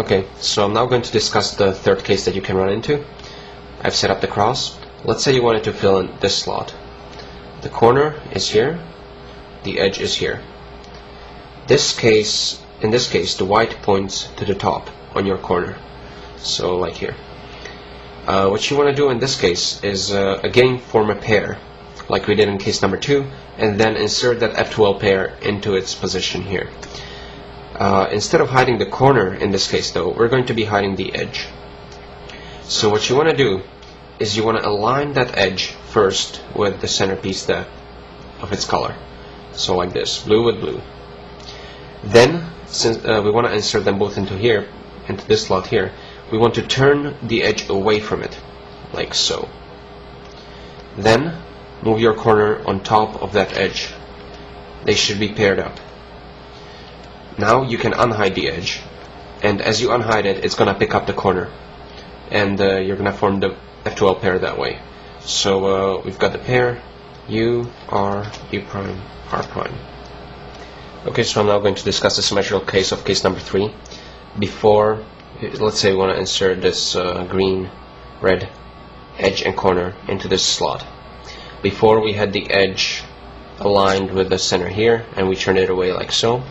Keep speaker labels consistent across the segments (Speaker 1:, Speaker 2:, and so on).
Speaker 1: Okay, so I'm now going to discuss the third case that you can run into. I've set up the cross. Let's say you wanted to fill in this slot. The corner is here, the edge is here. In this case, the white points to the top on your corner, so like here. What you want to do in this case is again form a pair, like we did in case number 2, and then insert that F2L pair into its position here. Instead of hiding the corner in this case though, we're going to be hiding the edge. So what you want to do is you want to align that edge first with the centerpiece of its color. So like this, blue with blue. Then, since we want to insert them both into this slot here, we want to turn the edge away from it, like so. Then, move your corner on top of that edge. They should be paired up. Now you can unhide the edge, and as you unhide it, it's going to pick up the corner, and you're going to form the F2L pair that way. So we've got the pair U, R, U prime, R prime. Okay, so I'm now going to discuss the symmetrical case of case number 3. Before, let's say we want to insert this green, red edge and corner into this slot. Before we had the edge aligned with the center here, and we turned it away like so.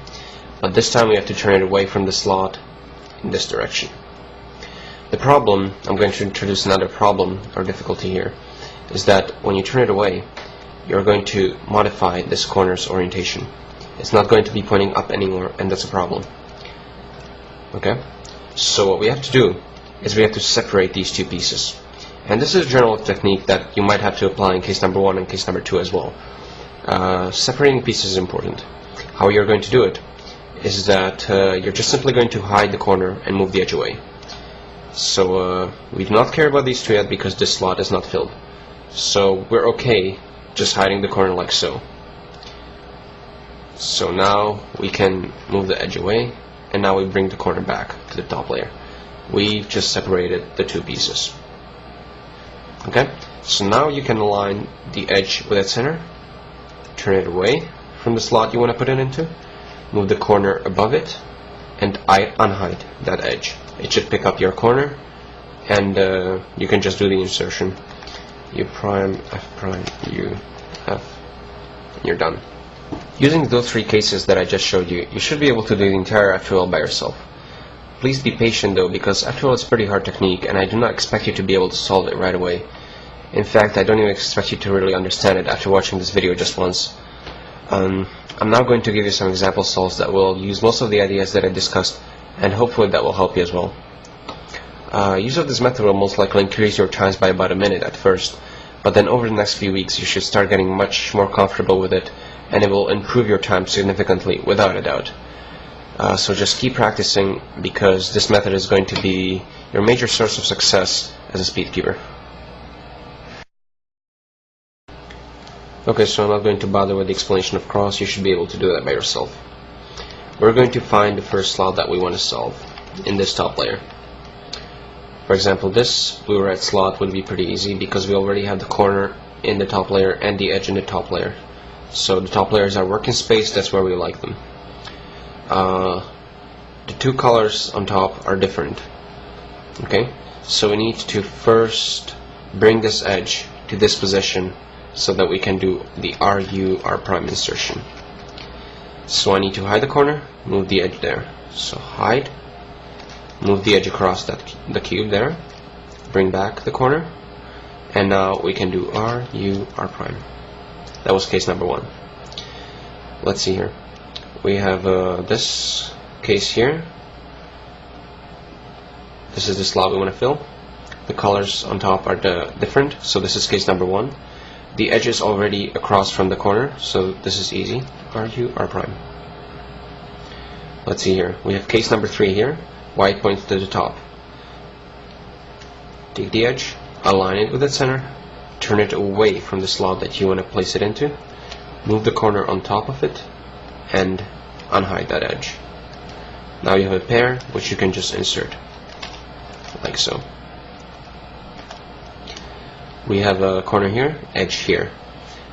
Speaker 1: But this time we have to turn it away from the slot in this direction. The problem, I'm going to introduce another problem or difficulty here, is that when you turn it away, you're going to modify this corner's orientation. It's not going to be pointing up anymore, and that's a problem. Okay? So what we have to do is we have to separate these two pieces. And this is a general technique that you might have to apply in case number 1 and case number 2 as well. Separating pieces is important. How you're going to do it is that you're just simply going to hide the corner and move the edge away. So we do not care about these two yet because this slot is not filled. So we're okay just hiding the corner like so. So now we can move the edge away, and now we bring the corner back to the top layer. We've just separated the two pieces. Okay, so now you can align the edge with its center, turn it away from the slot you want to put it into, move the corner above it, and unhide that edge. It should pick up your corner, and you can just do the insertion U prime, F prime, U, F, and you're done. Using those 3 cases that I just showed you, you should be able to do the entire F2L by yourself. Please be patient though, because F2L is a pretty hard technique, and I do not expect you to be able to solve it right away. In fact, I don't even expect you to really understand it after watching this video just once. I'm now going to give you some example solves that will use most of the ideas that I discussed, and hopefully that will help you as well. Use of this method will most likely increase your times by about a minute at first, but then over the next few weeks you should start getting much more comfortable with it, and it will improve your time significantly, without a doubt. So just keep practicing, because this method is going to be your major source of success as a speedkeeper. Okay, so I'm not going to bother with the explanation of cross. You should be able to do that by yourself. We're going to find the first slot that we want to solve in this top layer. For example, this blue-red slot would be pretty easy because we already have the corner in the top layer and the edge in the top layer. So the top layer is our working space, that's where we like them. The 2 colors on top are different. Okay, so we need to first bring this edge to this position so that we can do the RU, R prime insertion. So I need to hide the corner, move the edge there. So hide, move the edge across the cube there, bring back the corner, and now we can do RU, R prime. That was case number 1. Let's see here. We have this case here. This is the slot we want to fill. The colors on top are different, so this is case number 1. The edge is already across from the corner, so this is easy. RU, R prime. Let's see here. We have case number 3 here. White points to the top. Take the edge, align it with its center, turn it away from the slot that you want to place it into, move the corner on top of it, and unhide that edge. Now you have a pair which you can just insert, like so. We have a corner here, edge here.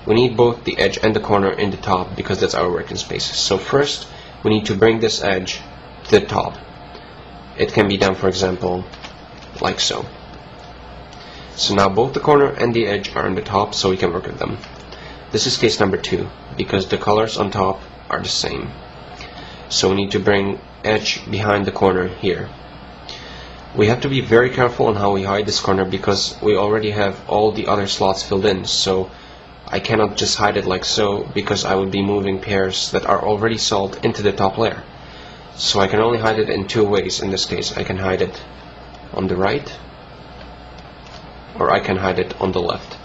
Speaker 1: We need both the edge and the corner in the top because that's our working space. So first we need to bring this edge to the top. it can be done, for example, like so. So now both the corner and the edge are on the top, so we can work with them. This is case number 2, because the colors on top are the same. So we need to bring edge behind the corner here. We have to be very careful on how we hide this corner, because we already have all the other slots filled in, so I cannot just hide it like so, because I would be moving pairs that are already solved into the top layer. So I can only hide it in 2 ways. In this case, I can hide it on the right, or I can hide it on the left.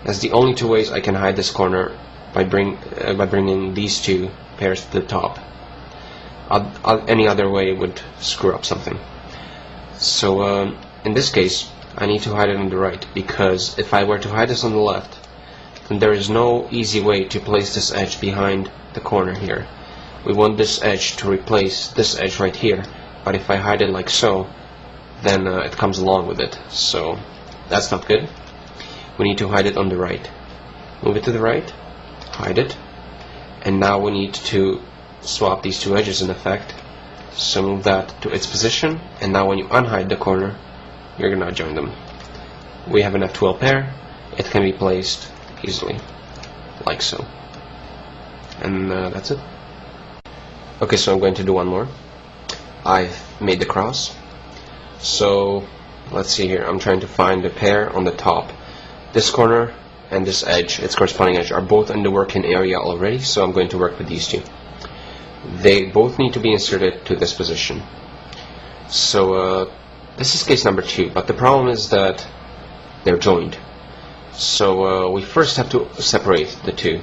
Speaker 1: That's the only 2 ways I can hide this corner, by bringing these 2 pairs to the top. Any other way would screw up something. So in this case, I need to hide it on the right, because if I were to hide this on the left, then there is no easy way to place this edge behind the corner here. We want this edge to replace this edge right here, but if I hide it like so, then it comes along with it, so that's not good. We need to hide it on the right. Move it to the right, hide it, and now we need to swap these 2 edges in effect. So move that to its position, and now when you unhide the corner, you're gonna join them. We have an F2L pair. It can be placed easily, like so. And that's it. Okay, so I'm going to do one more. I've made the cross. So let's see here. I'm trying to find the pair on the top. This corner and this edge, its corresponding edge, are both in the working area already, so I'm going to work with these 2. They both need to be inserted to this position. So this is case number 2, but the problem is that they're joined. So we first have to separate the 2.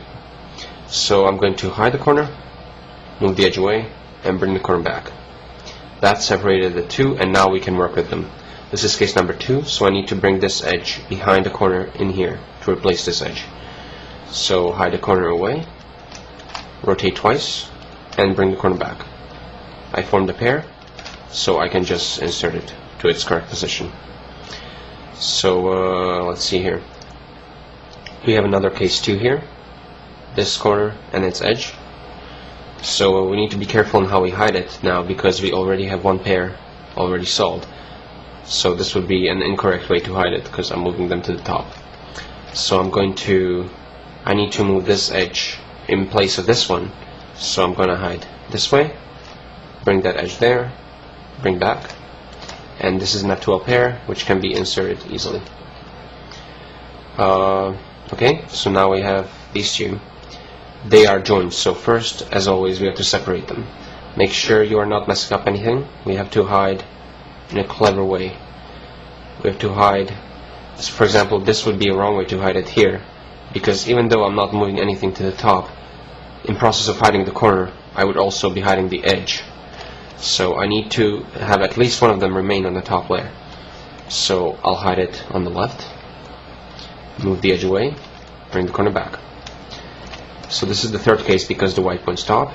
Speaker 1: So I'm going to hide the corner, move the edge away, and bring the corner back. That separated the 2, and now we can work with them. This is case number 2, so I need to bring this edge behind the corner in here to replace this edge. So hide the corner away, rotate twice, and bring the corner back. I formed a pair, so I can just insert it to its correct position. So let's see here. We have another case 2 here, this corner and its edge. So we need to be careful on how we hide it now, because we already have 1 pair already solved. So this would be an incorrect way to hide it, because I'm moving them to the top. So I need to move this edge in place of this one. So I'm going to hide this way, bring that edge there, bring back, and this is an F2L pair which can be inserted easily. Okay, so now we have these 2. They are joined, so first, as always, we have to separate them. Make sure you are not messing up anything. We have to hide in a clever way. We have to hide, so for example, this would be a wrong way to hide it here, because even though I'm not moving anything to the top, in process of hiding the corner, I would also be hiding the edge. So I need to have at least one of them remain on the top layer. So I'll hide it on the left, move the edge away, bring the corner back. So this is the 3rd case, because the white points top.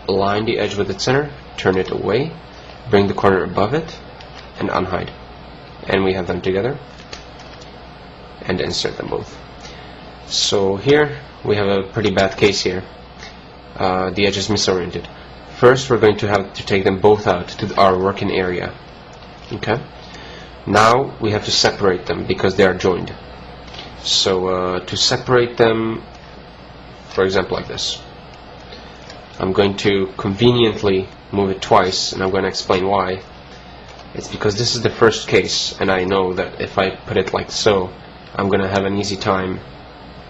Speaker 1: Align the edge with its center, turn it away, bring the corner above it, and unhide. And we have them together, and insert them both. So here we have a pretty bad case here. The edge is misoriented. First, we're going to have to take them both out to our working area. Okay. Now we have to separate them, because they are joined. So to separate them, for example, like this, I'm going to conveniently move it twice, and I'm going to explain why. It's because this is the first case, and I know that if I put it like so, I'm going to have an easy time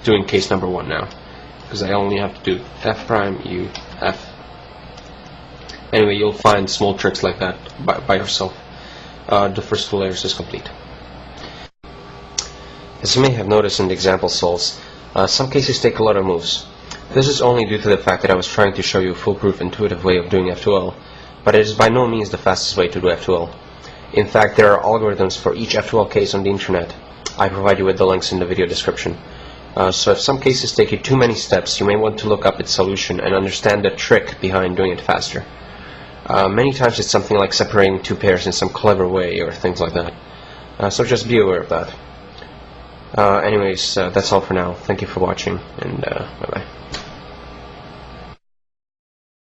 Speaker 1: doing case number 1 now, because I only have to do F prime, U, F. Anyway, you'll find small tricks like that by yourself. The first 2 layers is complete. As you may have noticed in the example solves, some cases take a lot of moves. This is only due to the fact that I was trying to show you a foolproof, intuitive way of doing F2L, but it is by no means the fastest way to do F2L. In fact, there are algorithms for each F2L case on the internet. I provide you with the links in the video description. So if some cases take you too many steps, you may want to look up its solution and understand the trick behind doing it faster. Many times it's something like separating 2 pairs in some clever way or things like that. So just be aware of that. Anyways, that's all for now. Thank you for watching, and